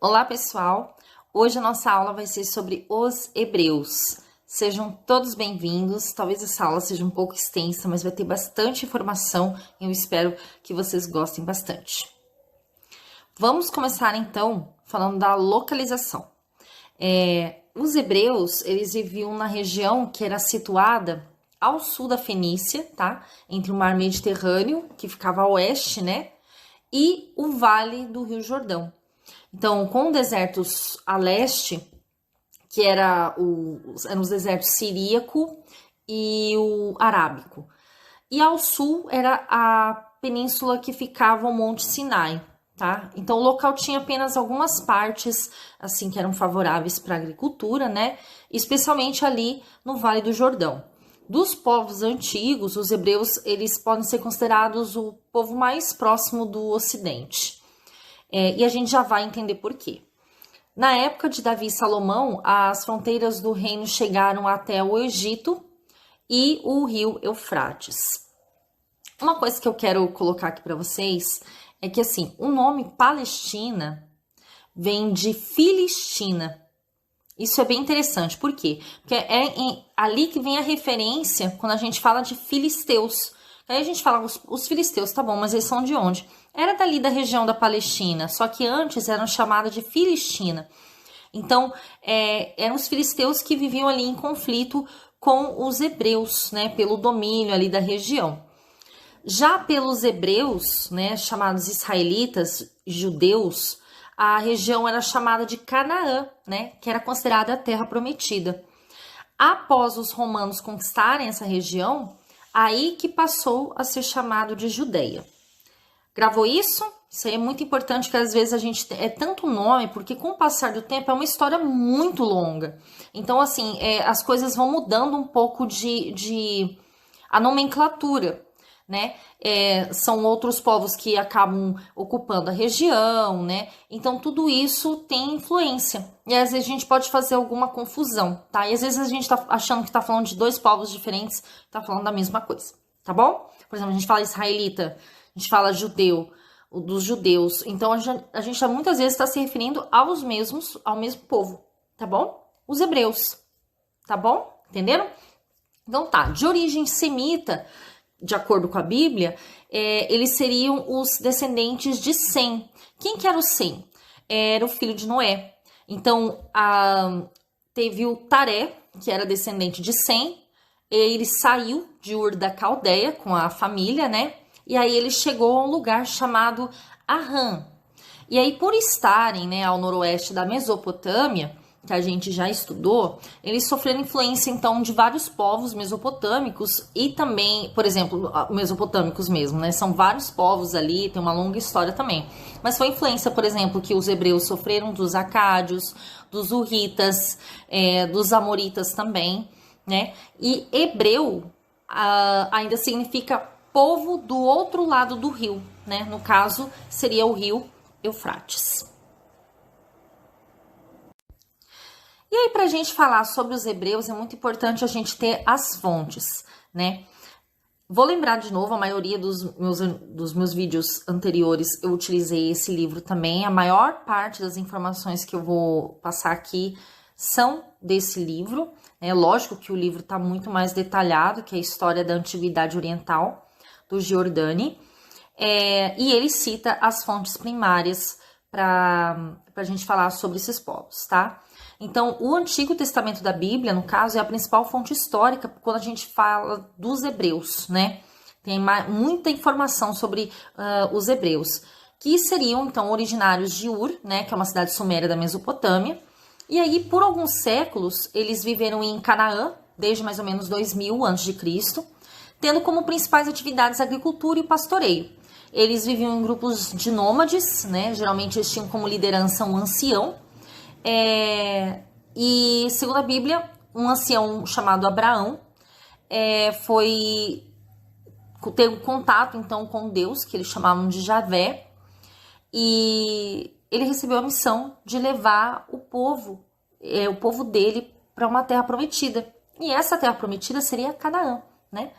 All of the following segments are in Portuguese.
Olá, pessoal! Hoje a nossa aula vai ser sobre os Hebreus. Sejam todos bem-vindos. Talvez essa aula seja um pouco extensa, mas vai ter bastante informação e eu espero que vocês gostem bastante. Vamos começar, então, falando da localização. Os Hebreus, eles viviam na região que era situada ao sul da Fenícia, tá? Entre o mar Mediterrâneo, que ficava a oeste, né? E o vale do Rio Jordão. Então, com desertos a leste, que eram os desertos siríaco e o arábico. E ao sul era a península que ficava o Monte Sinai, tá? Então, o local tinha apenas algumas partes, assim, que eram favoráveis para a agricultura, né? Especialmente ali no Vale do Jordão. Dos povos antigos, os hebreus, eles podem ser considerados o povo mais próximo do Ocidente. E a gente já vai entender por quê. Na época de Davi e Salomão, as fronteiras do reino chegaram até o Egito e o rio Eufrates. Uma coisa que eu quero colocar aqui para vocês é que, assim, o nome Palestina vem de Filistina. Isso é bem interessante. Por quê? Porque é ali que vem a referência quando a gente fala de filisteus. Aí a gente fala, os filisteus, tá bom, mas eles são de onde? Era dali da região da Palestina, só que antes eram chamados de Filistina. Então, eram os filisteus que viviam ali em conflito com os hebreus, né, pelo domínio ali da região. Já pelos hebreus, né, chamados israelitas, judeus, a região era chamada de Canaã, né, que era considerada a terra prometida. Após os romanos conquistarem essa região, aí que passou a ser chamado de Judeia. Gravou isso? Isso aí é muito importante, que às vezes a gente é tanto nome, porque com o passar do tempo é uma história muito longa. Então, assim, as coisas vão mudando um pouco a nomenclatura, né? São outros povos que acabam ocupando a região, né? Então, tudo isso tem influência. E às vezes a gente pode fazer alguma confusão, tá? E às vezes a gente tá achando que tá falando de dois povos diferentes, tá falando da mesma coisa, tá bom? Por exemplo, a gente fala israelita, a gente fala judeu, dos judeus. Então, a gente muitas vezes está se referindo ao mesmo povo, tá bom? Os hebreus, tá bom? Entenderam? Então, tá. De origem semita, de acordo com a Bíblia, eles seriam os descendentes de Sem. Quem que era o Sem? Era o filho de Noé. Então, teve o Taré, que era descendente de Sem. Ele saiu de Ur da Caldeia com a família, né? E aí ele chegou a um lugar chamado Harã. E aí, por estarem, né, ao noroeste da Mesopotâmia, que a gente já estudou, eles sofreram influência, então, de vários povos mesopotâmicos e também, por exemplo, mesopotâmicos mesmo, né? São vários povos ali, tem uma longa história também. Mas foi influência, por exemplo, que os hebreus sofreram dos acádios, dos hurritas, dos amoritas também, né? E hebreu ainda significa povo do outro lado do rio, né? No caso, seria o rio Eufrates. E aí, para a gente falar sobre os hebreus, é muito importante a gente ter as fontes, né? Vou lembrar de novo, a maioria dos meus vídeos anteriores eu utilizei esse livro também. A maior parte das informações que eu vou passar aqui são desse livro. É lógico que o livro está muito mais detalhado, que é a história da Antiguidade Oriental, do Giordani, e ele cita as fontes primárias para a gente falar sobre esses povos, tá? Então, o Antigo Testamento da Bíblia, no caso, é a principal fonte histórica quando a gente fala dos hebreus, né? Tem muita informação sobre os hebreus, que seriam, então, originários de Ur, né? Que é uma cidade suméria da Mesopotâmia. E aí, por alguns séculos, eles viveram em Canaã, desde mais ou menos 2000 a.C., tendo como principais atividades a agricultura e o pastoreio. Eles viviam em grupos de nômades, né? Geralmente eles tinham como liderança um ancião. E, segundo a Bíblia, um ancião chamado Abraão ter um contato, então, com Deus, que eles chamavam de Javé, e ele recebeu a missão de levar o povo dele para uma terra prometida. E essa terra prometida seria Canaã, né?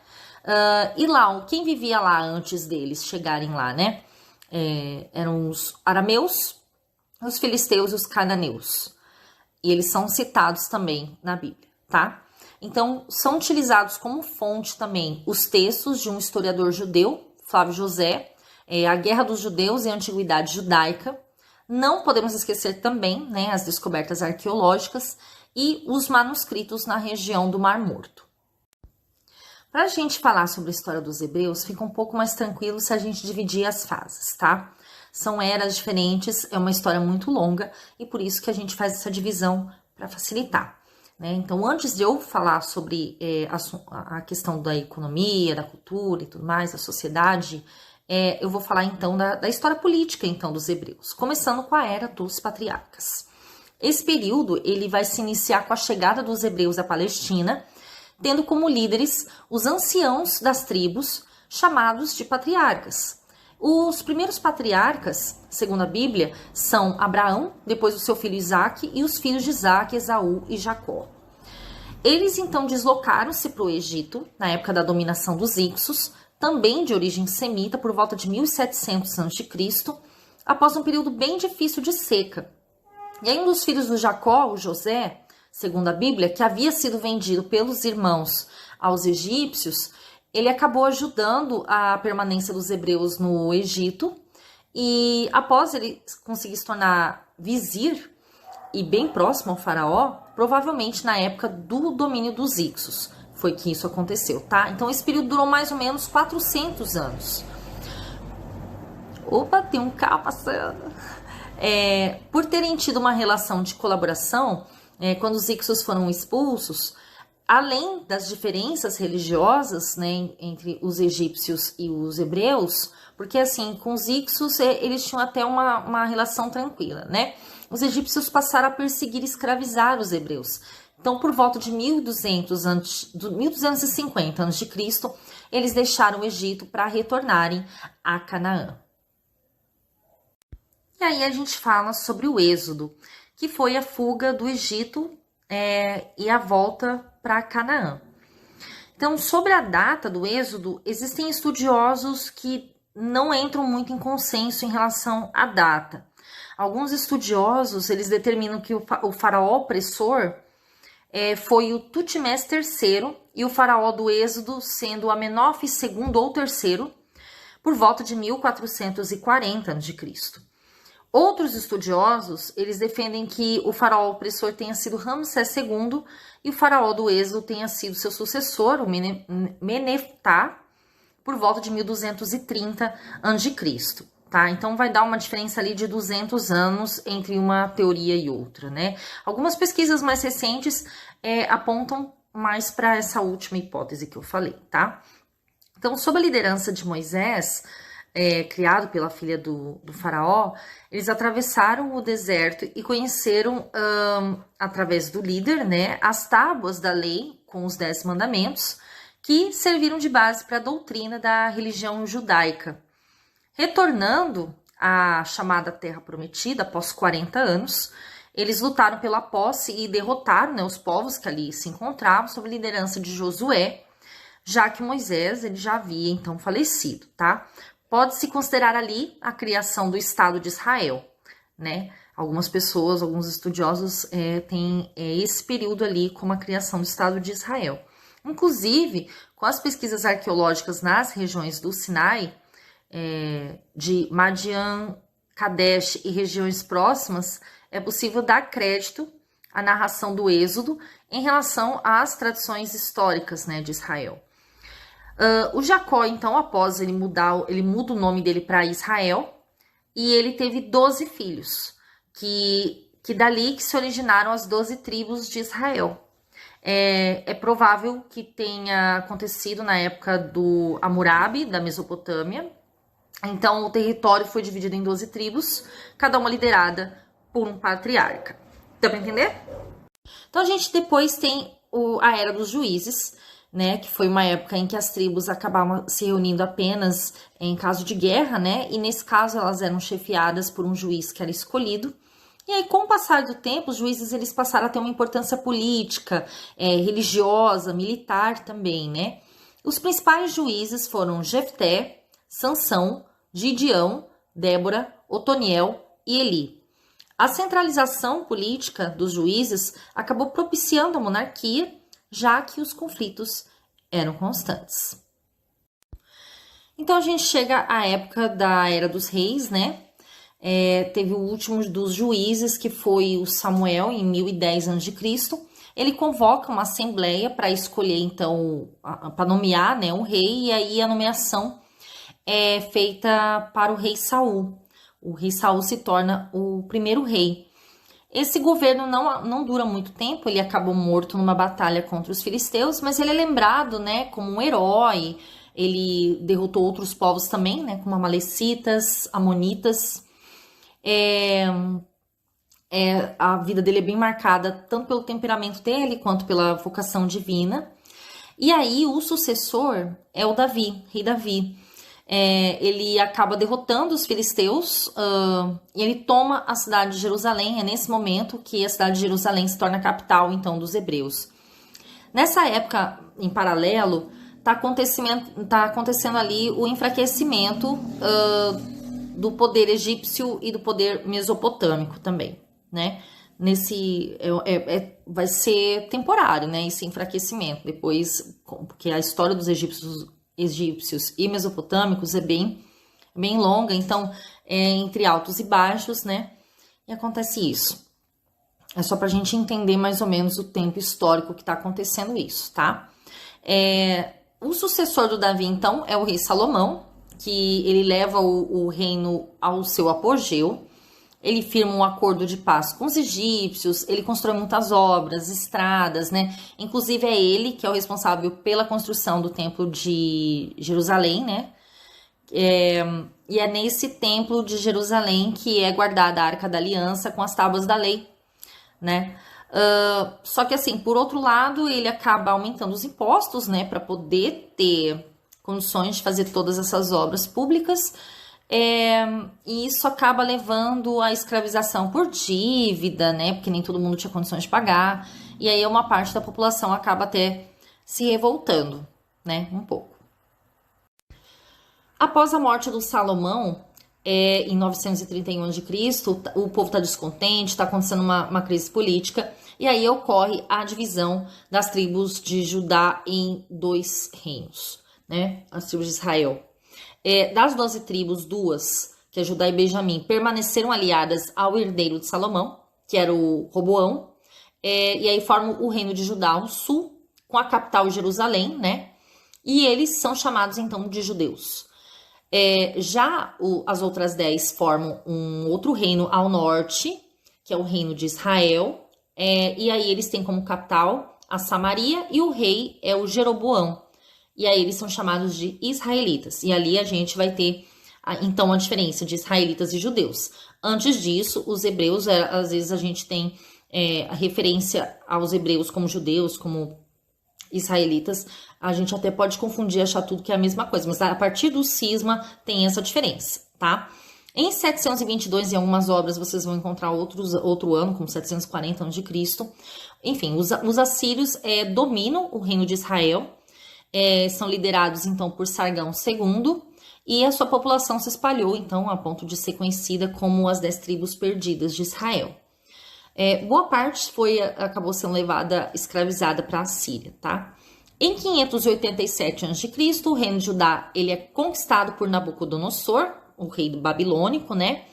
E lá, quem vivia lá antes deles chegarem lá, né? Eram os arameus, os filisteus e os cananeus. E eles são citados também na Bíblia, tá? Então, são utilizados como fonte também os textos de um historiador judeu, Flávio José, a Guerra dos Judeus e a Antiguidade Judaica. Não podemos esquecer também, né, as descobertas arqueológicas e os manuscritos na região do Mar Morto. Para a gente falar sobre a história dos hebreus, fica um pouco mais tranquilo se a gente dividir as fases, tá? São eras diferentes, é uma história muito longa e por isso que a gente faz essa divisão para facilitar, né? Então, antes de eu falar sobre a questão da economia, da cultura e tudo mais, da sociedade, eu vou falar então da história política então dos hebreus, começando com a era dos patriarcas. Esse período ele vai se iniciar com a chegada dos hebreus à Palestina, tendo como líderes os anciãos das tribos, chamados de patriarcas. Os primeiros patriarcas, segundo a Bíblia, são Abraão, depois o seu filho Isaque e os filhos de Isaque, Esaú e Jacó. Eles então deslocaram-se para o Egito, na época da dominação dos Hicsos, também de origem semita, por volta de 1700 a.C., após um período bem difícil de seca. E aí um dos filhos do Jacó, o José, segundo a Bíblia, que havia sido vendido pelos irmãos aos egípcios, ele acabou ajudando a permanência dos hebreus no Egito e após ele conseguir se tornar vizir e bem próximo ao faraó, provavelmente na época do domínio dos Hicsos, foi que isso aconteceu, tá? Então esse período durou mais ou menos 400 anos. Opa, tem um carro passando. Por terem tido uma relação de colaboração, quando os Hicsos foram expulsos, além das diferenças religiosas, né, entre os egípcios e os hebreus, porque assim, com os Hicsos eles tinham até uma relação tranquila, né? Os egípcios passaram a perseguir e escravizar os hebreus. Então, por volta de 1250 a.C., eles deixaram o Egito para retornarem a Canaã. E aí a gente fala sobre o Êxodo, que foi a fuga do Egito e a volta para Canaã. Então, sobre a data do Êxodo, existem estudiosos que não entram muito em consenso em relação à data. Alguns estudiosos, eles determinam que o faraó opressor foi o Tutmés III e o faraó do Êxodo sendo Amenófis II ou III, por volta de 1440 a.C. Outros estudiosos, eles defendem que o faraó opressor tenha sido Ramsés II e o faraó do Êxodo tenha sido seu sucessor, o Meneftá, por volta de 1230 a.C., tá? Então vai dar uma diferença ali de 200 anos entre uma teoria e outra, né? Algumas pesquisas mais recentes apontam mais para essa última hipótese que eu falei, tá? Então, sob a liderança de Moisés, criado pela filha do faraó, eles atravessaram o deserto e conheceram, através do líder, né, as tábuas da lei com os 10 mandamentos, que serviram de base para a doutrina da religião judaica. Retornando à chamada Terra Prometida, após 40 anos, eles lutaram pela posse e derrotaram, né, os povos que ali se encontravam, sob a liderança de Josué, já que Moisés ele já havia então falecido, tá? Pode-se considerar ali a criação do Estado de Israel, né? Algumas pessoas, alguns estudiosos têm esse período ali como a criação do Estado de Israel. Inclusive, com as pesquisas arqueológicas nas regiões do Sinai, de Madian, Kadesh e regiões próximas, é possível dar crédito à narração do Êxodo em relação às tradições históricas, né, de Israel. O Jacó, então, após ele muda o nome dele para Israel, e ele teve 12 filhos, que dali que se originaram as 12 tribos de Israel. É provável que tenha acontecido na época do Hammurabi, da Mesopotâmia. Então, o território foi dividido em 12 tribos, cada uma liderada por um patriarca. Dá para entender? Então, a gente depois tem a Era dos Juízes, né, que foi uma época em que as tribos acabavam se reunindo apenas em caso de guerra, né, e nesse caso elas eram chefiadas por um juiz que era escolhido. E aí, com o passar do tempo, os juízes eles passaram a ter uma importância política, religiosa, militar também, né. Os principais juízes foram Jefté, Sansão, Gideão, Débora, Otoniel e Eli. A centralização política dos juízes acabou propiciando a monarquia, já que os conflitos eram constantes. Então a gente chega à época da Era dos Reis, né? Teve o último dos juízes, que foi o Samuel, em 1010 a.C. Ele convoca uma assembleia para escolher, então, para nomear, né, um rei, e aí a nomeação é feita para o rei Saul. O rei Saul se torna o primeiro rei. Esse governo não dura muito tempo, ele acabou morto numa batalha contra os filisteus, mas ele é lembrado, né, como um herói. Ele derrotou outros povos também, né, como amalecitas, amonitas. A vida dele é bem marcada tanto pelo temperamento dele quanto pela vocação divina. E aí o sucessor é o Davi, rei Davi. Ele acaba derrotando os filisteus e ele toma a cidade de Jerusalém. É nesse momento que a cidade de Jerusalém se torna a capital, então, dos hebreus. Nessa época, em paralelo, está acontecendo ali o enfraquecimento do poder egípcio e do poder mesopotâmico também, né? Vai ser temporário, né? Esse enfraquecimento. Depois, porque a história dos egípcios e mesopotâmicos é bem longa, então entre altos e baixos, né? E acontece isso. É só para a gente entender mais ou menos o tempo histórico que está acontecendo isso, tá? O sucessor do Davi, então, é o rei Salomão, que ele leva o reino ao seu apogeu. Ele firma um acordo de paz com os egípcios, ele constrói muitas obras, estradas, né? Inclusive é ele que é o responsável pela construção do templo de Jerusalém, né? E é nesse templo de Jerusalém que é guardada a Arca da Aliança com as tábuas da lei, né? Só que assim, por outro lado, ele acaba aumentando os impostos, né? Para poder ter condições de fazer todas essas obras públicas. E isso acaba levando à escravização por dívida, né? Porque nem todo mundo tinha condições de pagar. E aí uma parte da população acaba até se revoltando, né? Um pouco. Após a morte do Salomão, em 931 a.C., o povo está descontente, está acontecendo uma crise política. E aí ocorre a divisão das tribos de Judá em 2 reinos, né? As tribos de Israel. Das 12 tribos, 2, que é Judá e Benjamim, permaneceram aliadas ao herdeiro de Salomão, que era o Roboão, e aí formam o reino de Judá ao sul, com a capital Jerusalém, né? E eles são chamados, então, de judeus. As outras 10 formam um outro reino ao norte, que é o reino de Israel, e aí eles têm como capital a Samaria, e o rei é o Jeroboão. E aí eles são chamados de israelitas. E ali a gente vai ter, então, a diferença de israelitas e judeus. Antes disso, os hebreus, às vezes a gente tem a referência aos hebreus como judeus, como israelitas. A gente até pode confundir, achar tudo que é a mesma coisa. Mas a partir do cisma tem essa diferença, tá? Em 722, em algumas obras, vocês vão encontrar outro ano, como 740 a.C. Enfim, os assírios dominam o reino de Israel. São liderados, então, por Sargão II, e a sua população se espalhou, então, a ponto de ser conhecida como as 10 tribos perdidas de Israel. Boa parte acabou sendo escravizada para a Síria, tá? Em 587 a.C., o reino de Judá ele é conquistado por Nabucodonosor, o rei babilônico, né?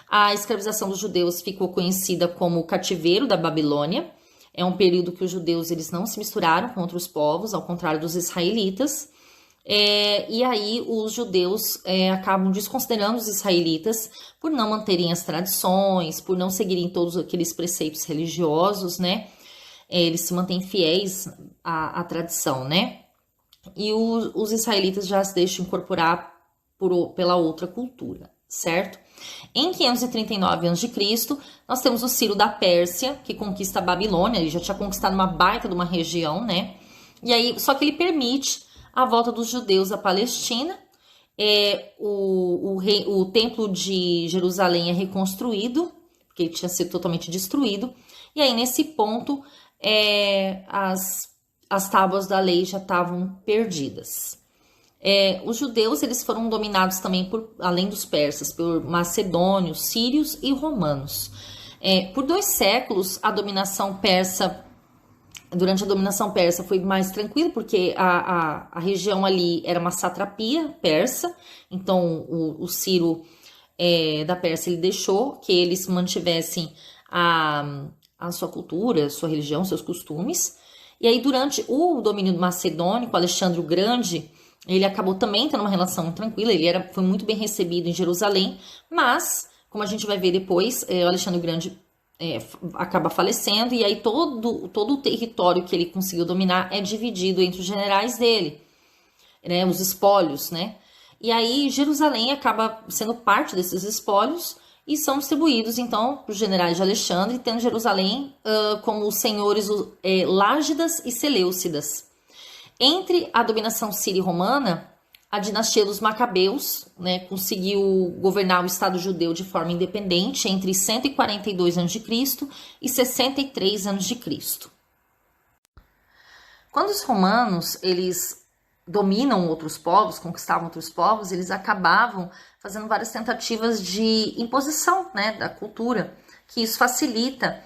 A escravização dos judeus ficou conhecida como o cativeiro da Babilônia. É um período que os judeus eles não se misturaram com outros povos, ao contrário dos israelitas. E aí os judeus acabam desconsiderando os israelitas por não manterem as tradições, por não seguirem todos aqueles preceitos religiosos, né? Eles se mantêm fiéis à tradição, né? E os israelitas já se deixam incorporar pela outra cultura, certo? Em 539 a.C., nós temos o Ciro da Pérsia, que conquista a Babilônia. Ele já tinha conquistado uma baita de uma região, né? E aí, só que ele permite a volta dos judeus à Palestina. O templo de Jerusalém é reconstruído, porque ele tinha sido totalmente destruído. E aí, nesse ponto, as tábuas da lei já estavam perdidas. Os judeus eles foram dominados também, além dos persas, por macedônios, sírios e romanos. Por 2 séculos, durante a dominação persa foi mais tranquilo, porque a região ali era uma satrapia persa, então o Ciro da Pérsia ele deixou que eles mantivessem a sua cultura, sua religião, seus costumes. E aí, durante o domínio macedônico, Alexandre o Grande, ele acabou também tendo uma relação tranquila, foi muito bem recebido em Jerusalém, mas, como a gente vai ver depois, o Alexandre o Grande acaba falecendo, e aí todo o território que ele conseguiu dominar é dividido entre os generais dele, né, os espólios, né? E aí Jerusalém acaba sendo parte desses espólios e são distribuídos, então, para os generais de Alexandre, tendo Jerusalém como os senhores Lágidas e Seleucidas. Entre a dominação síria e romana, a dinastia dos Macabeus, né, conseguiu governar o Estado judeu de forma independente entre 142 a.C. e 63 a.C. Quando os romanos eles dominam outros povos, conquistavam outros povos, eles acabavam fazendo várias tentativas de imposição, né, da cultura, que isso facilita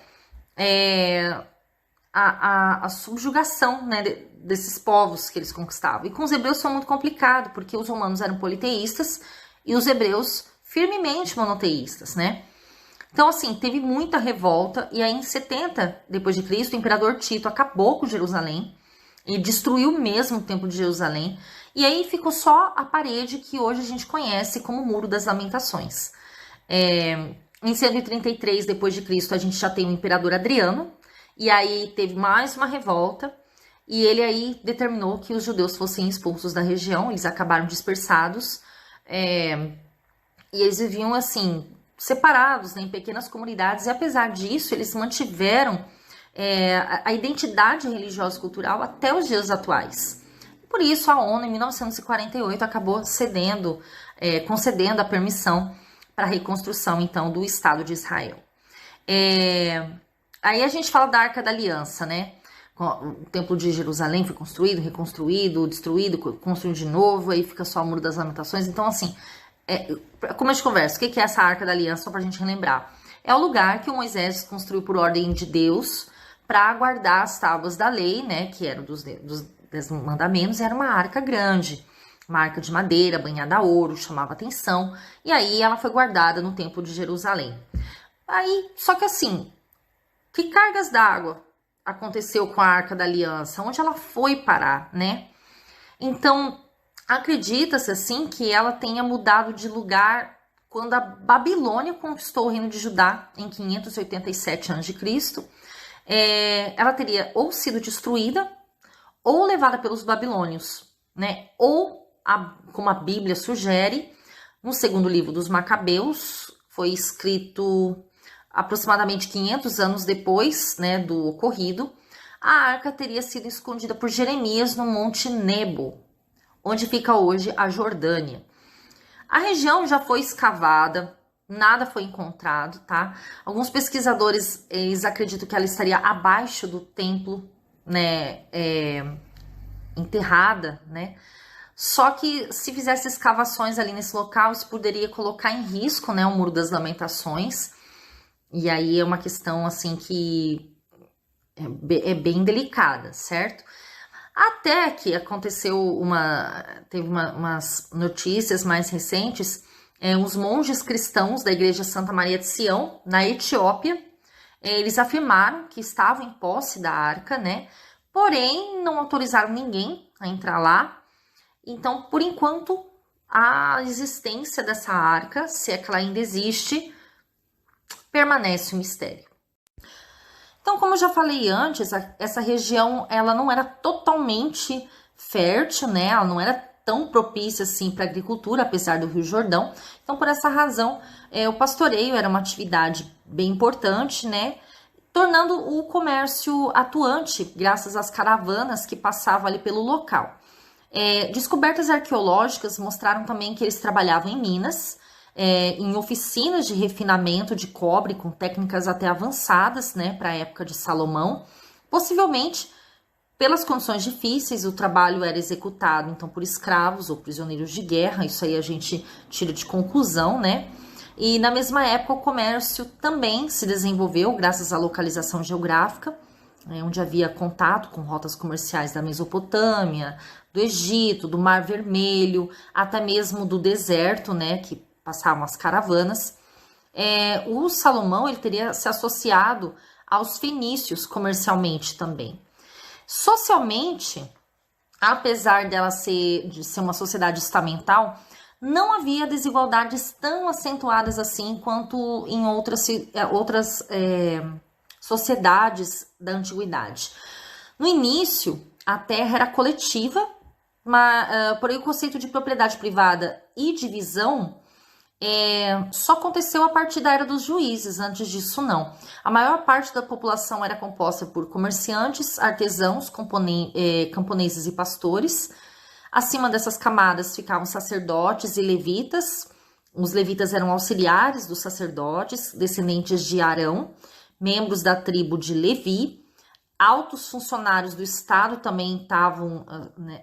a subjugação, né, desses povos que eles conquistavam. E com os hebreus foi muito complicado, porque os romanos eram politeístas e os hebreus firmemente monoteístas, né? Então, assim, teve muita revolta, e aí em 70 depois de Cristo, o imperador Tito acabou com Jerusalém e destruiu mesmo o templo de Jerusalém, e aí ficou só a parede que hoje a gente conhece como Muro das Lamentações. Em 133 depois de Cristo, a gente já tem o imperador Adriano, e aí teve mais uma revolta, e ele aí determinou que os judeus fossem expulsos da região, eles acabaram dispersados, e eles viviam assim, separados, né, em pequenas comunidades, e apesar disso, eles mantiveram a identidade religiosa e cultural até os dias atuais. Por isso, a ONU, em 1948, acabou concedendo a permissão para a reconstrução, então, do Estado de Israel. Aí a gente fala da Arca da Aliança, né? O Templo de Jerusalém foi construído, reconstruído, destruído, construído de novo, aí fica só o Muro das Lamentações. Então, assim, como a gente conversa, o que é essa Arca da Aliança, só para a gente relembrar? É o lugar que o Moisés construiu por ordem de Deus para guardar as tábuas da lei, né? Que eram dos 10 mandamentos, era uma arca grande, uma arca de madeira, banhada a ouro, chamava atenção. E aí ela foi guardada no Templo de Jerusalém. Aí, só que assim, que cargas d'água aconteceu com a Arca da Aliança? Onde ela foi parar, né? Então, acredita-se assim que ela tenha mudado de lugar quando a Babilônia conquistou o reino de Judá em 587 a.C. Ela teria ou sido destruída ou levada pelos babilônios, né? Ou, como a Bíblia sugere, no segundo livro dos Macabeus, foi escrito aproximadamente 500 anos depois, né, do ocorrido, a arca teria sido escondida por Jeremias no Monte Nebo, onde fica hoje a Jordânia. A região já foi escavada, nada foi encontrado, tá? Alguns pesquisadores, eles acreditam que ela estaria abaixo do templo, né, enterrada, né? Só que se fizesse escavações ali nesse local, isso poderia colocar em risco, né, o Muro das Lamentações. E aí é uma questão, assim, que é bem delicada, certo? Até que aconteceu teve umas notícias mais recentes, os monges cristãos da Igreja Santa Maria de Sião, na Etiópia, eles afirmaram que estavam em posse da arca, né? Porém, não autorizaram ninguém a entrar lá. Então, por enquanto, a existência dessa arca, se é que ela ainda existe, permanece um mistério. Então, como eu já falei antes, essa região ela não era totalmente fértil, né? Ela não era tão propícia assim para agricultura, apesar do Rio Jordão. Então, por essa razão, o pastoreio era uma atividade bem importante, né? Tornando o comércio atuante, graças às caravanas que passavam ali pelo local. Descobertas arqueológicas mostraram também que eles trabalhavam em minas, em oficinas de refinamento de cobre com técnicas até avançadas, né, para a época de Salomão. Possivelmente, pelas condições difíceis, o trabalho era executado então por escravos ou prisioneiros de guerra. Isso aí a gente tira de conclusão, né? E na mesma época o comércio também se desenvolveu graças à localização geográfica, onde havia contato com rotas comerciais da Mesopotâmia, do Egito, do Mar Vermelho, até mesmo do deserto, né, que passavam as caravanas. O Salomão ele teria se associado aos fenícios comercialmente também. Socialmente, apesar de ser uma sociedade estamental, não havia desigualdades tão acentuadas assim quanto em outras sociedades da antiguidade. No início, a terra era coletiva, porém o conceito de propriedade privada e divisão só aconteceu a partir da era dos juízes, antes disso não. A maior parte da população era composta por comerciantes, artesãos, camponeses e pastores. Acima dessas camadas ficavam sacerdotes e levitas. Os levitas eram auxiliares dos sacerdotes, descendentes de Arão, membros da tribo de Levi. Altos funcionários do Estado também estavam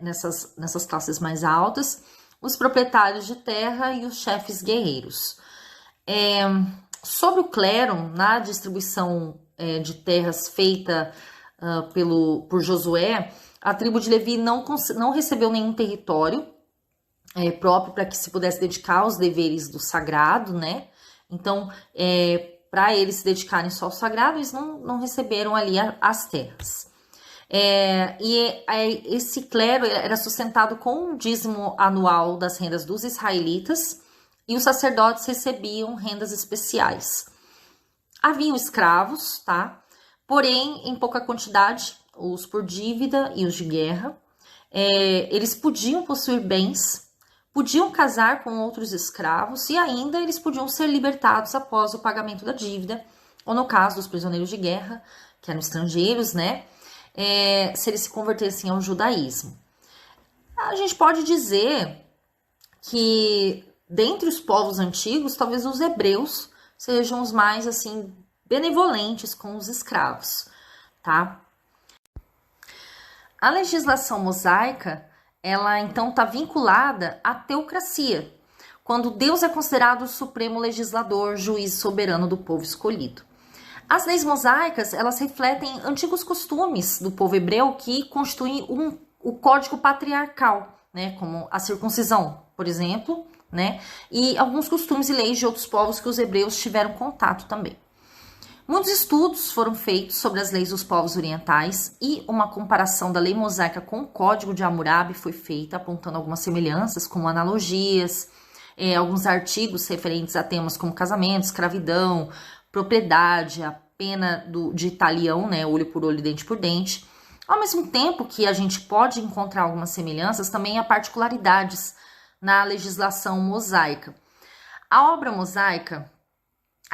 nessas classes mais altas. Os proprietários de terra e os chefes guerreiros. Sobre o clero, na distribuição de terras feita por Josué, a tribo de Levi não recebeu nenhum território próprio para que se pudesse dedicar aos deveres do sagrado, né? Então, para eles se dedicarem só ao sagrado, eles não receberam ali as terras. Esse clero era sustentado com um dízimo anual das rendas dos israelitas e os sacerdotes recebiam rendas especiais. Haviam escravos, tá? Porém, em pouca quantidade, os por dívida e os de guerra. Eles podiam possuir bens, podiam casar com outros escravos e ainda eles podiam ser libertados após o pagamento da dívida, ou no caso dos prisioneiros de guerra, que eram estrangeiros, né? Se eles se convertessem ao judaísmo. A gente pode dizer que, dentre os povos antigos, talvez os hebreus sejam os mais, assim, benevolentes com os escravos, tá? A legislação mosaica, ela, então, está vinculada à teocracia, quando Deus é considerado o supremo legislador, juiz soberano do povo escolhido. As leis mosaicas, elas refletem antigos costumes do povo hebreu que constituem o código patriarcal, né, como a circuncisão, por exemplo, né, e alguns costumes e leis de outros povos que os hebreus tiveram contato também. Muitos estudos foram feitos sobre as leis dos povos orientais e uma comparação da lei mosaica com o Código de Hammurabi foi feita, apontando algumas semelhanças, como analogias, alguns artigos referentes a temas como casamento, escravidão, propriedade, a pena de talião, né, olho por olho, dente por dente. Ao mesmo tempo que a gente pode encontrar algumas semelhanças, também há particularidades na legislação mosaica. A obra mosaica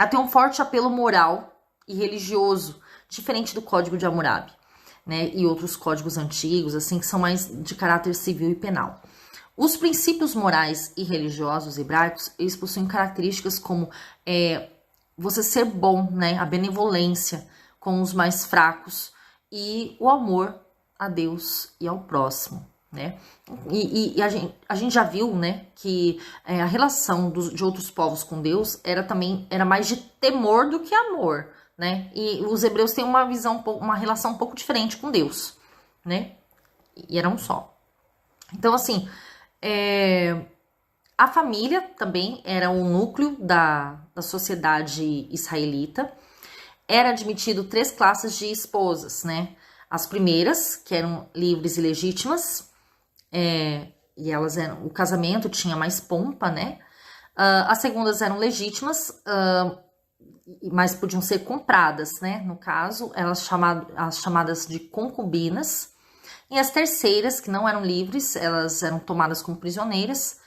tem um forte apelo moral e religioso, diferente do Código de Hammurabi, né, e outros códigos antigos, assim, que são mais de caráter civil e penal. Os princípios morais e religiosos hebraicos, eles possuem características como você ser bom, né, a benevolência com os mais fracos e o amor a Deus e ao próximo, né? E a gente já viu, né, que a relação de outros povos com Deus era mais de temor do que amor, né? E os hebreus têm uma relação um pouco diferente com Deus, né? E era um só. Então, assim, a família também era um núcleo da sociedade israelita. Era admitido 3 classes de esposas, né? As primeiras, que eram livres e legítimas, e elas o casamento tinha mais pompa, né? As segundas eram legítimas, mas podiam ser compradas, né? No caso, as chamadas de concubinas. E as terceiras, que não eram livres, elas eram tomadas como prisioneiras,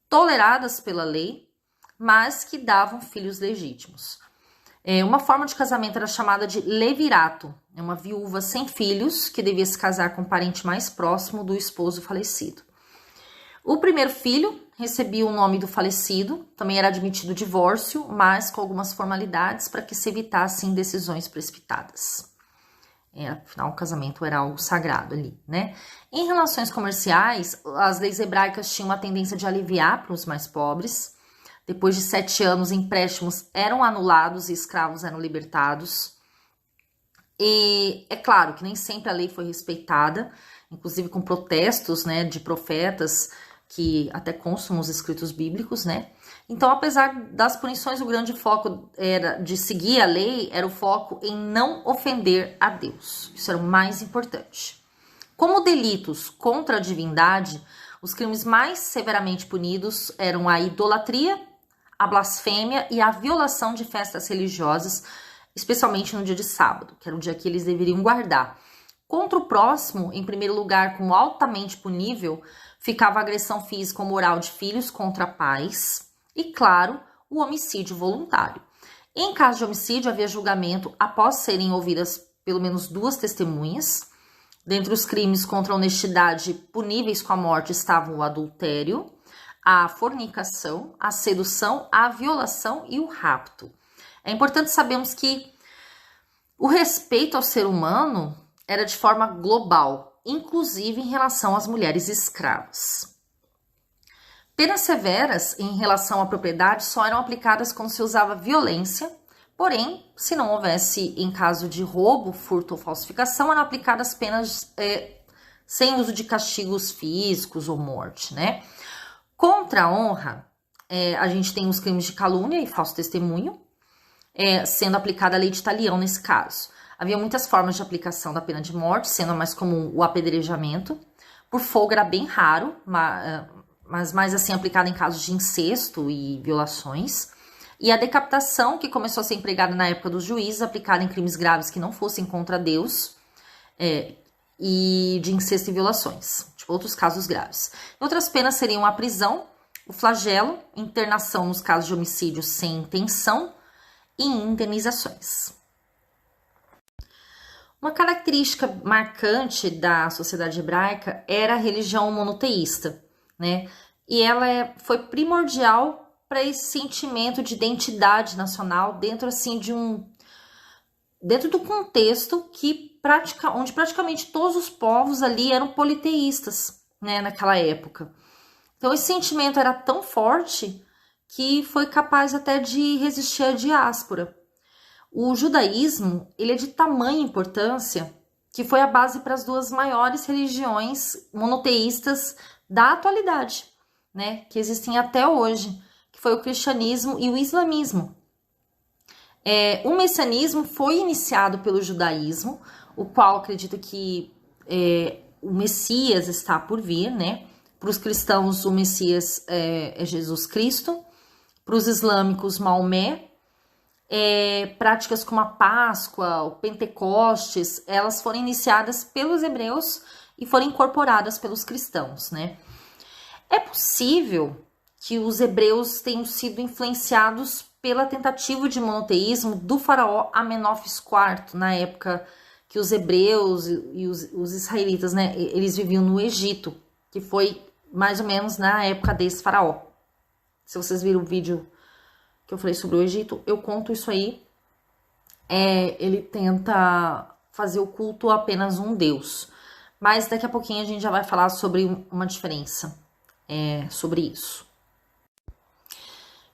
toleradas pela lei, mas que davam filhos legítimos. Uma forma de casamento era chamada de levirato, uma viúva sem filhos que devia se casar com o parente mais próximo do esposo falecido. O primeiro filho recebia o nome do falecido, também era admitido divórcio, mas com algumas formalidades para que se evitassem decisões precipitadas. Afinal, o casamento era algo sagrado ali, né? Em relações comerciais, as leis hebraicas tinham uma tendência de aliviar para os mais pobres, Depois de 7 anos, empréstimos eram anulados e escravos eram libertados. E é claro que nem sempre a lei foi respeitada, inclusive com protestos, né, de profetas que até constam nos escritos bíblicos, né? Então, apesar das punições, o grande foco era de seguir a lei, era o foco em não ofender a Deus. Isso era o mais importante. Como delitos contra a divindade, os crimes mais severamente punidos eram a idolatria, a blasfêmia e a violação de festas religiosas, especialmente no dia de sábado, que era o dia que eles deveriam guardar. Contra o próximo, em primeiro lugar, como altamente punível, ficava a agressão física ou moral de filhos contra pais e, claro, o homicídio voluntário. Em caso de homicídio, havia julgamento após serem ouvidas pelo menos 2 testemunhas. Dentre os crimes contra a honestidade puníveis com a morte estavam o adultério, a fornicação, a sedução, a violação e o rapto. É importante sabermos que o respeito ao ser humano era de forma global, inclusive em relação às mulheres escravas. Penas severas em relação à propriedade só eram aplicadas quando se usava violência, porém, se não houvesse em caso de roubo, furto ou falsificação, eram aplicadas penas sem uso de castigos físicos ou morte, né? Contra a honra, a gente tem os crimes de calúnia e falso testemunho, sendo aplicada a lei de talião nesse caso. Havia muitas formas de aplicação da pena de morte, sendo a mais comum o apedrejamento. Por fogo era bem raro, mas mais assim aplicada em casos de incesto e violações. E a decapitação, que começou a ser empregada na época dos juízes, aplicada em crimes graves que não fossem contra Deus, e de incesto e violações, tipo outros casos graves. Outras penas seriam a prisão, o flagelo, internação nos casos de homicídio sem intenção e indenizações. Uma característica marcante da sociedade hebraica era a religião monoteísta, né? E ela foi primordial para esse sentimento de identidade nacional dentro assim dentro do contexto onde praticamente todos os povos ali eram politeístas, né, naquela época. Então esse sentimento era tão forte que foi capaz até de resistir à diáspora. O judaísmo, ele é de tamanha importância que foi a base para as 2 maiores religiões monoteístas da atualidade, né, que existem até hoje, que foi o cristianismo e o islamismo. O messianismo foi iniciado pelo judaísmo, o qual acredita que o Messias está por vir, né? Para os cristãos, o Messias é Jesus Cristo. Para os islâmicos, Maomé. Práticas como a Páscoa, o Pentecostes, elas foram iniciadas pelos hebreus e foram incorporadas pelos cristãos, né? É possível que os hebreus tenham sido influenciados pela tentativa de monoteísmo do faraó Amenófis IV, na época que os hebreus e os israelitas, né, eles viviam no Egito, que foi mais ou menos na época desse faraó. Se vocês viram o vídeo que eu falei sobre o Egito, eu conto isso aí. Ele tenta fazer o culto a apenas um deus. Mas daqui a pouquinho a gente já vai falar sobre uma diferença sobre isso.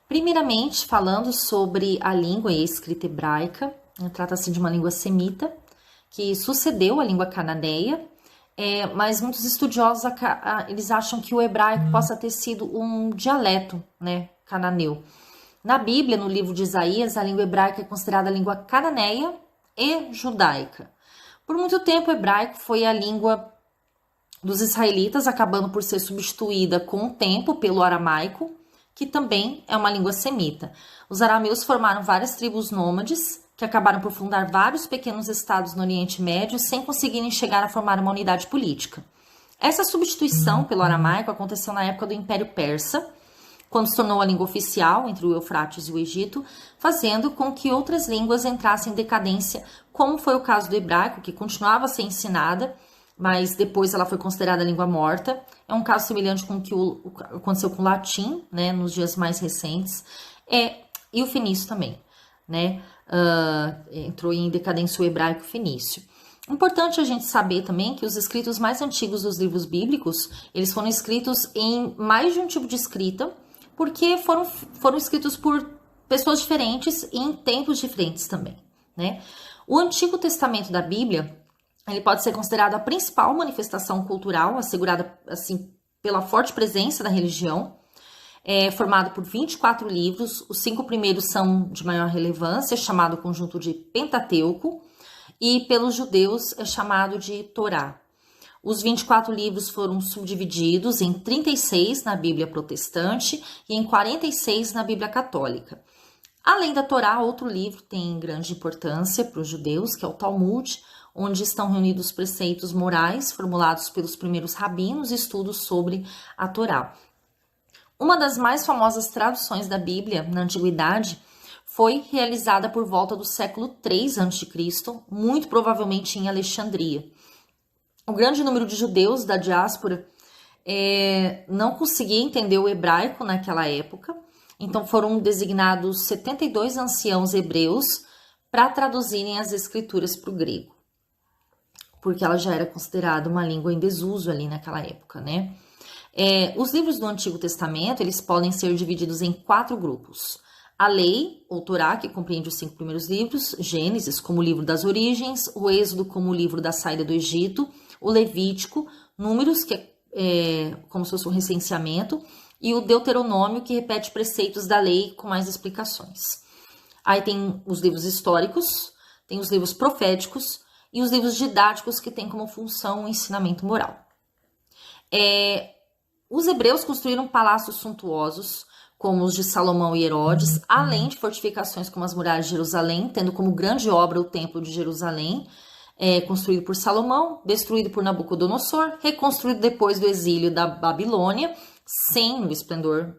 Primeiramente, falando sobre a língua e a escrita hebraica, trata-se de uma língua semita, que sucedeu à língua cananeia, mas muitos estudiosos eles acham que o hebraico possa ter sido um dialeto, né, cananeu. Na Bíblia, no livro de Isaías, a língua hebraica é considerada a língua cananeia e judaica. Por muito tempo, o hebraico foi a língua dos israelitas, acabando por ser substituída com o tempo pelo aramaico, que também é uma língua semita. Os arameus formaram várias tribos nômades, que acabaram por fundar vários pequenos estados no Oriente Médio, sem conseguirem chegar a formar uma unidade política. Essa substituição pelo aramaico aconteceu na época do Império Persa, quando se tornou a língua oficial entre o Eufrates e o Egito, fazendo com que outras línguas entrassem em decadência, como foi o caso do hebraico, que continuava a ser ensinada, mas depois ela foi considerada língua morta. É um caso semelhante com o que aconteceu com o latim, né, nos dias mais recentes, e o fenício também, né, entrou em decadência o hebraico fenício. Importante a gente saber também que os escritos mais antigos dos livros bíblicos, eles foram escritos em mais de um tipo de escrita, porque foram escritos por pessoas diferentes e em tempos diferentes também, né? O Antigo Testamento da Bíblia, ele pode ser considerado a principal manifestação cultural assegurada assim pela forte presença da religião. É formado por 24 livros, os 5 primeiros são de maior relevância, chamado conjunto de Pentateuco, e pelos judeus é chamado de Torá. Os 24 livros foram subdivididos em 36 na Bíblia protestante e em 46 na Bíblia católica. Além da Torá, outro livro tem grande importância para os judeus, que é o Talmud, onde estão reunidos preceitos morais formulados pelos primeiros rabinos e estudos sobre a Torá. Uma das mais famosas traduções da Bíblia na Antiguidade foi realizada por volta do século III a.C., muito provavelmente em Alexandria. O grande número de judeus da diáspora não conseguia entender o hebraico naquela época, então foram designados 72 anciãos hebreus para traduzirem as escrituras para o grego, porque ela já era considerada uma língua em desuso ali naquela época, né? Os livros do Antigo Testamento, eles podem ser divididos em 4 grupos. A Lei, ou Torá, que compreende os 5 primeiros livros, Gênesis como o livro das origens, o Êxodo como o livro da saída do Egito, o Levítico, Números, que é como se fosse um recenseamento, e o Deuteronômio, que repete preceitos da lei com mais explicações. Aí tem os livros históricos, tem os livros proféticos e os livros didáticos, que têm como função o ensinamento moral. Os hebreus construíram palácios suntuosos, como os de Salomão e Herodes, além de fortificações como as muralhas de Jerusalém, tendo como grande obra o Templo de Jerusalém, construído por Salomão, destruído por Nabucodonosor, reconstruído depois do exílio da Babilônia, sem o esplendor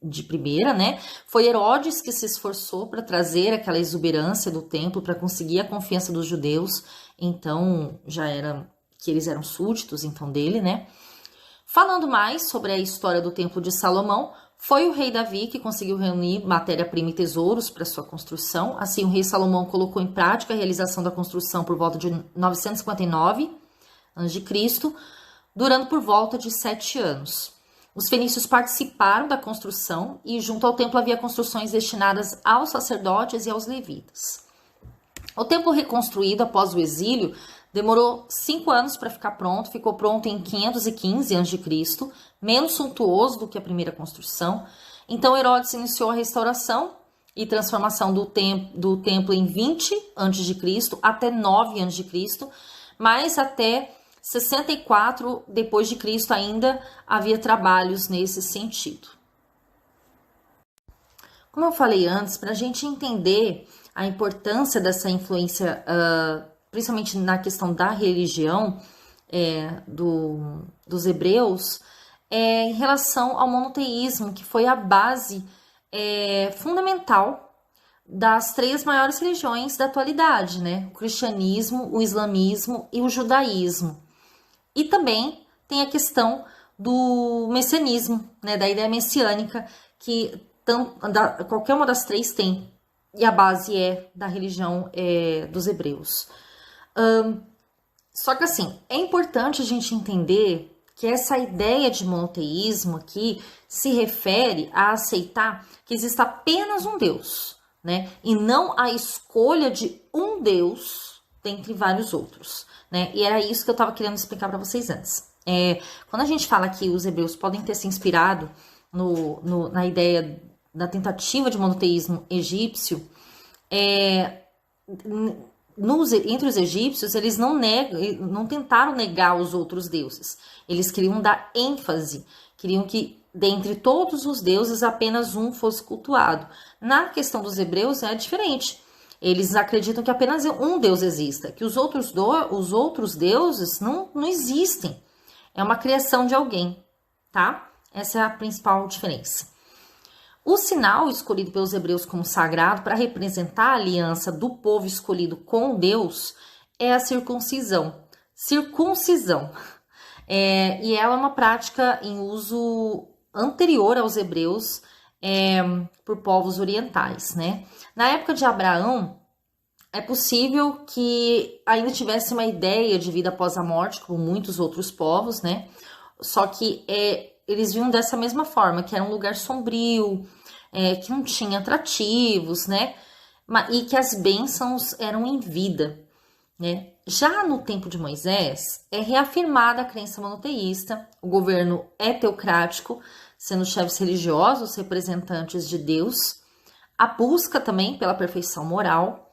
de primeira, né? Foi Herodes que se esforçou para trazer aquela exuberância do templo, para conseguir a confiança dos judeus, então já era que eles eram súditos então dele, né? Falando mais sobre a história do Templo de Salomão, foi o rei Davi que conseguiu reunir matéria-prima e tesouros para sua construção. Assim, o rei Salomão colocou em prática a realização da construção por volta de 959 a.C., durando por volta de 7 anos. Os fenícios participaram da construção e junto ao templo havia construções destinadas aos sacerdotes e aos levitas. O templo reconstruído após o exílio demorou 5 anos para ficar pronto, ficou pronto em 515 a.C., menos suntuoso do que a primeira construção. Então Herodes iniciou a restauração e transformação do templo em 20 a.C. até 9 a.C., mas até 64 depois de Cristo ainda havia trabalhos nesse sentido. Como eu falei antes, para a gente entender a importância dessa influência, principalmente na questão da religião dos hebreus, em relação ao monoteísmo, que foi a base fundamental das 3 maiores religiões da atualidade, né? O cristianismo, o islamismo e o judaísmo. E também tem a questão do messianismo, né, da ideia messiânica, que qualquer uma das 3 tem, e a base é da religião dos hebreus. Só que assim, é importante a gente entender que essa ideia de monoteísmo aqui se refere a aceitar que existe apenas um Deus, né, e não a escolha de um Deus dentre vários outros, né? E era isso que eu estava querendo explicar para vocês antes. Quando a gente fala que os hebreus podem ter se inspirado na ideia da tentativa de monoteísmo egípcio, entre os egípcios, eles não tentaram negar os outros deuses. Eles queriam dar ênfase, queriam que dentre todos os deuses apenas um fosse cultuado. Na questão dos hebreus é diferente. Eles acreditam que apenas um Deus exista, que os outros deuses não existem. É uma criação de alguém, tá? Essa é a principal diferença. O sinal escolhido pelos hebreus como sagrado para representar a aliança do povo escolhido com Deus é a circuncisão. Circuncisão. E ela é uma prática em uso anterior aos hebreus por povos orientais, né? Na época de Abraão, é possível que ainda tivesse uma ideia de vida após a morte, como muitos outros povos, né? Só que eles viam dessa mesma forma, que era um lugar sombrio, que não tinha atrativos, né? E que as bênçãos eram em vida, né? Já no tempo de Moisés, é reafirmada a crença monoteísta, o governo é teocrático, sendo chefes religiosos representantes de Deus, a busca também pela perfeição moral,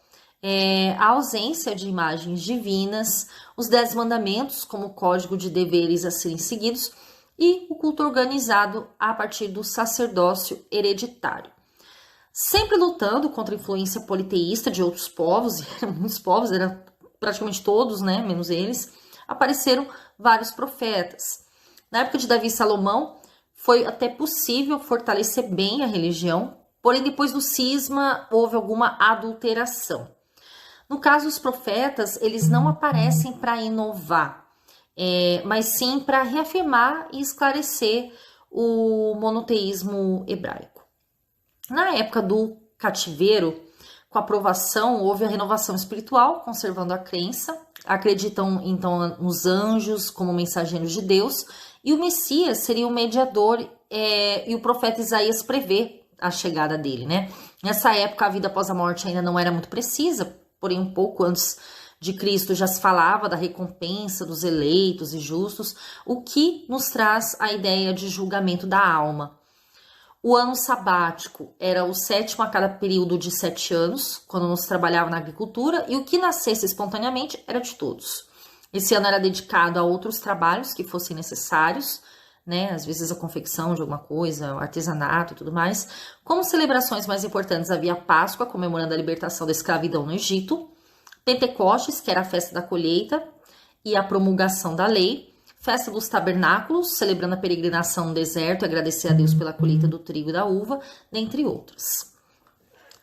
a ausência de imagens divinas, os 10 mandamentos como código de deveres a serem seguidos e o culto organizado a partir do sacerdócio hereditário. Sempre lutando contra a influência politeísta de outros povos, e eram muitos povos, eram praticamente todos, né, menos eles, apareceram vários profetas. Na época de Davi e Salomão, foi até possível fortalecer bem a religião, porém depois do cisma houve alguma adulteração. No caso, os profetas, eles não aparecem para inovar, mas sim para reafirmar e esclarecer o monoteísmo hebraico. Na época do cativeiro, com a aprovação, houve a renovação espiritual, conservando a crença. Acreditam, então, nos anjos como mensageiros de Deus. E o Messias seria o mediador, e o profeta Isaías prevê a chegada dele, né? Nessa época, a vida após a morte ainda não era muito precisa, porém, um pouco antes de Cristo já se falava da recompensa dos eleitos e justos, o que nos traz a ideia de julgamento da alma. O ano sabático era o 7º a cada período de 7 anos, quando não se trabalhava na agricultura, e o que nascesse espontaneamente era de todos. Esse ano era dedicado a outros trabalhos que fossem necessários, né? Às vezes a confecção de alguma coisa, o artesanato e tudo mais. Como celebrações mais importantes havia a Páscoa, comemorando a libertação da escravidão no Egito, Pentecostes, que era a festa da colheita e a promulgação da lei, Festa dos Tabernáculos, celebrando a peregrinação no deserto e agradecer a Deus pela colheita do trigo e da uva, dentre outras.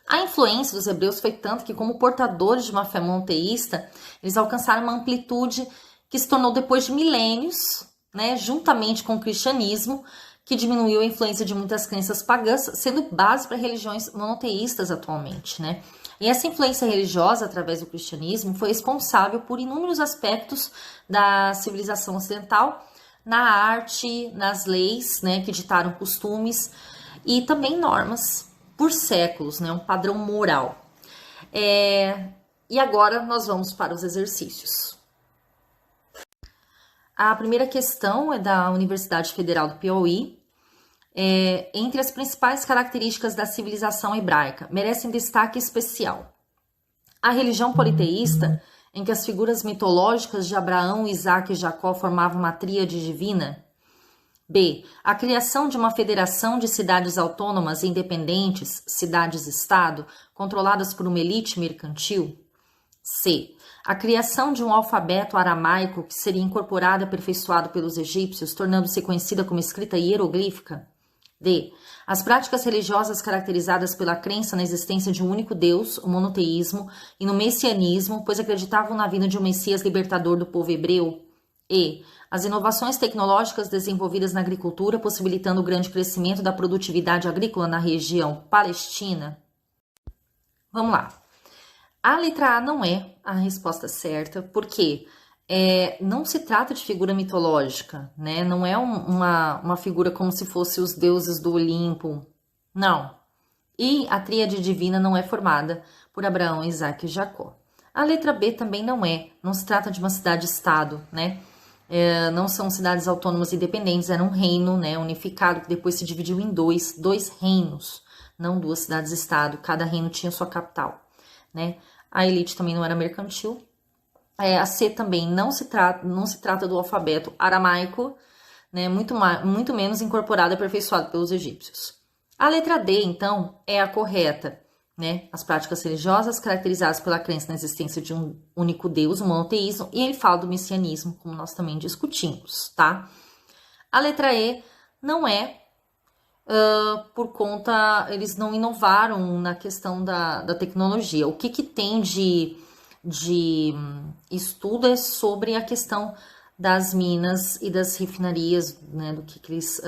A influência dos hebreus foi tanto que, como portadores de uma fé monoteísta, eles alcançaram uma amplitude que se tornou depois de milênios, né, juntamente com o cristianismo, que diminuiu a influência de muitas crenças pagãs, sendo base para religiões monoteístas atualmente, né? E essa influência religiosa, através do cristianismo, foi responsável por inúmeros aspectos da civilização ocidental, na arte, nas leis, né, que ditaram costumes e também normas por séculos, né, um padrão moral. E agora nós vamos para os exercícios. A primeira questão é da Universidade Federal do Piauí. Entre as principais características da civilização hebraica, merecem destaque especial a religião politeísta, em que as figuras mitológicas de Abraão, Isaac e Jacó formavam uma tríade divina. B. A criação de uma federação de cidades autônomas e independentes, cidades-estado, controladas por uma elite mercantil. C. A criação de um alfabeto aramaico que seria incorporado e aperfeiçoado pelos egípcios, tornando-se conhecida como escrita hieroglífica. D. As práticas religiosas caracterizadas pela crença na existência de um único Deus, o monoteísmo, e no messianismo, pois acreditavam na vinda de um Messias libertador do povo hebreu. E. As inovações tecnológicas desenvolvidas na agricultura, possibilitando o grande crescimento da produtividade agrícola na região palestina. Vamos lá. A letra A não é a resposta certa, porque não se trata de figura mitológica, né? Não é uma figura como se fosse os deuses do Olimpo, não. E a tríade divina não é formada por Abraão, Isaac e Jacó. A letra B também não se trata de uma cidade-estado, né? Não são cidades autônomas independentes, era um reino, né, unificado, que depois se dividiu em dois reinos, não 2 cidades-estado, cada reino tinha sua capital, né? A elite também não era mercantil. A C também não se trata do alfabeto aramaico, né, muito menos incorporado e aperfeiçoado pelos egípcios. A letra D, então, é a correta, né? As práticas religiosas caracterizadas pela crença na existência de um único Deus, o monoteísmo, e ele fala do messianismo, como nós também discutimos, tá? A letra E não é por conta, eles não inovaram na questão da tecnologia. O que tem de estudo é sobre a questão das minas e das refinarias, né, do que eles,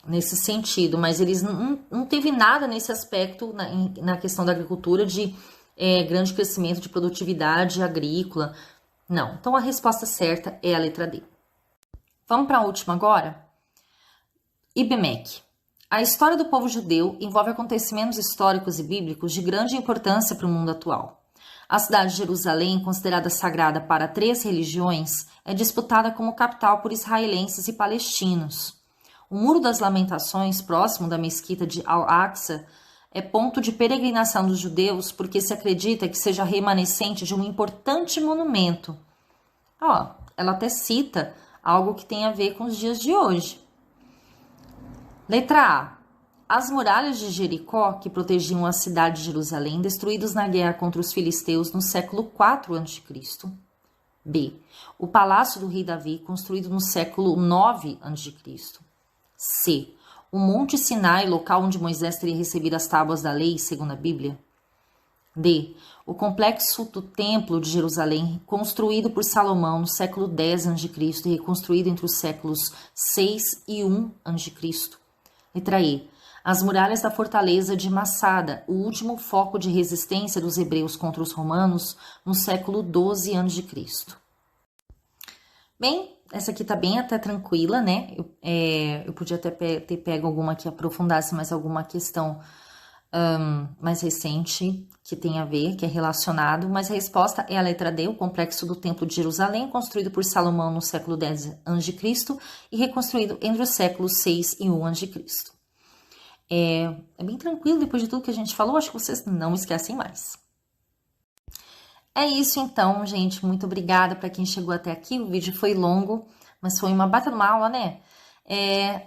nesse sentido, mas eles não teve nada nesse aspecto na questão da agricultura de grande crescimento de produtividade agrícola, não. Então a resposta certa é a letra D. Vamos para a última agora? IBMEC. A história do povo judeu envolve acontecimentos históricos e bíblicos de grande importância para o mundo atual. A cidade de Jerusalém, considerada sagrada para 3 religiões, é disputada como capital por israelenses e palestinos. O Muro das Lamentações, próximo da mesquita de Al-Aqsa, é ponto de peregrinação dos judeus porque se acredita que seja remanescente de um importante monumento. Ela até cita algo que tem a ver com os dias de hoje. Letra A. As muralhas de Jericó, que protegiam a cidade de Jerusalém, destruídas na guerra contra os filisteus no século IV a.C. B. O palácio do rei Davi, construído no século IX a.C. C. O Monte Sinai, local onde Moisés teria recebido as tábuas da lei, segundo a Bíblia. D. O complexo do Templo de Jerusalém, construído por Salomão no século X a.C. e reconstruído entre os séculos 6 e 1 a.C. Letra E. As muralhas da fortaleza de Massada, o último foco de resistência dos hebreus contra os romanos no século 12 a.C. Bem, essa aqui tá bem até tranquila, né? Eu podia até ter pego alguma que aprofundasse mais alguma questão mais recente que tem a ver, que é relacionado, mas a resposta é a letra D, o complexo do Templo de Jerusalém, construído por Salomão no século X a.C. e reconstruído entre os séculos 6 e 1 a.C. É bem tranquilo, depois de tudo que a gente falou, acho que vocês não esquecem mais. É isso então, gente. Muito obrigada para quem chegou até aqui. O vídeo foi longo, mas foi uma baita de uma aula, né?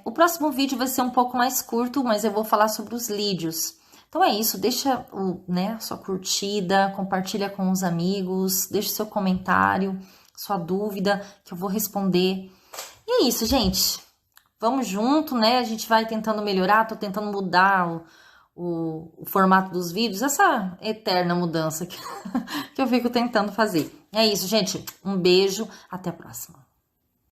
O próximo vídeo vai ser um pouco mais curto, mas eu vou falar sobre os lídios. Então é isso, deixa sua curtida, compartilha com os amigos, deixa seu comentário, sua dúvida, que eu vou responder. E é isso, gente. Vamos junto, né? A gente vai tentando melhorar, tô tentando mudar o formato dos vídeos, essa eterna mudança que eu fico tentando fazer. É isso, gente. Um beijo, até a próxima.